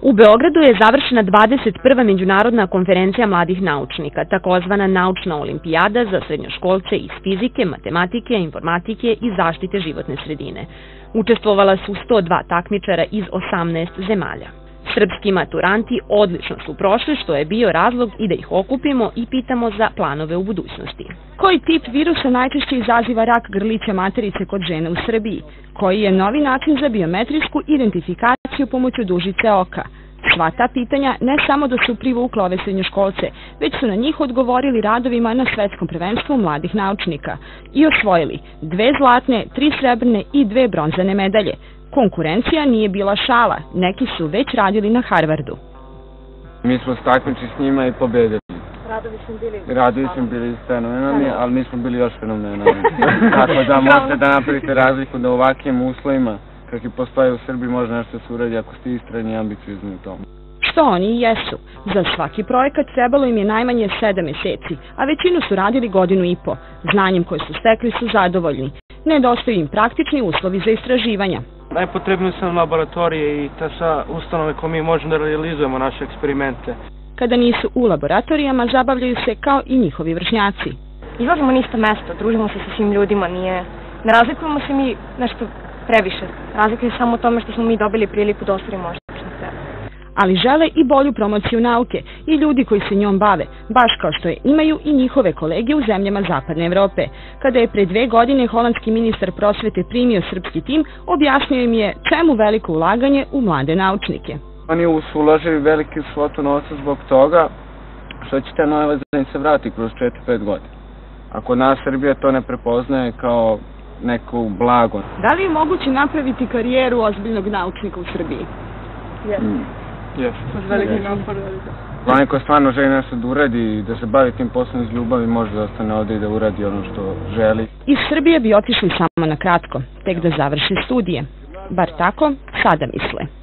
U Beogradu je završena 21. međunarodna konferencija mladih naučnika, takozvana naučna olimpijada za srednjoškolce iz fizike, matematike, informatike i zaštite životne sredine. Učestvovala su 102 takmičara iz 18 zemalja. Srpski maturanti odlično su prošli, što je bio razlog i da ih okupimo i pitamo za planove u budućnosti. Koji tip virusa najčešće izaziva rak grlića materice kod žene u Srbiji? Koji je novi način za biometrijsku identifikaciju pomoću dužice oka? Sva ta pitanja ne samo da su privukla ove srednjoškolce, već su na njih odgovorili radovima na svetskom prvenstvu mladih naučnika i osvojili 2 zlatne, 3 srebrne i 2 bronzane medalje. Konkurencija nije bila šala, neki su već radili na Harvardu. Mi smo takmičili s njima i pobedili. Radovi su bili fenomenalni, ali mi smo bili još fenomenalni. Tako da možete da napravite razliku da u ovakvim uslovima, kakvi postoje u Srbiji, može nešto se uradi ako ste istrajni i ambiciozni u tomu. Što oni i jesu. Za svaki projekat trebalo im je najmanje 7 meseci, a većinu su radili 1,5 godine. Znanjem koje su stekli su zadovoljni. Nedostaju im praktični uslovi za istraživanja. Najpotrebnije su nam laboratorije i ta sva ustanove koje mi možemo da realizujemo naše eksperimente. Kada nisu u laboratorijama, zabavljaju se kao i njihovi vršnjaci. Izlazimo na isto mesto, družimo se sa svim ljudima, ne razlikujemo se mi nešto previše. Razlika je samo u tome što smo mi dobili priliku da ostvarimo što treba. Ali žele i bolju promociju nauke i ljudi koji se njom bave, baš kao što je imaju i njihove kolege u zemljama Zapadne Evrope. Kada je pre 2 godine holandski ministar prosvete primio srpski tim, objasnio im je čemu veliko ulaganje u mlade naučnike. Oni su uložili veliki svotu novca zbog toga što će ta nova zajednica vrati kroz 4-5 godina. Ako nas Srbija to ne prepoznaje kao neku blago. Da li je moguće napraviti karijeru ozbiljnog naučnika u Srbiji? Onaj ko stvarno želi nešto da uradi i da se bavi tim poslom iz ljubavi, može da ostane ovde i da uradi ono što želi. Iz Srbije bi otišli samo na kratko, tek da završi studije. Bar tako sada misle.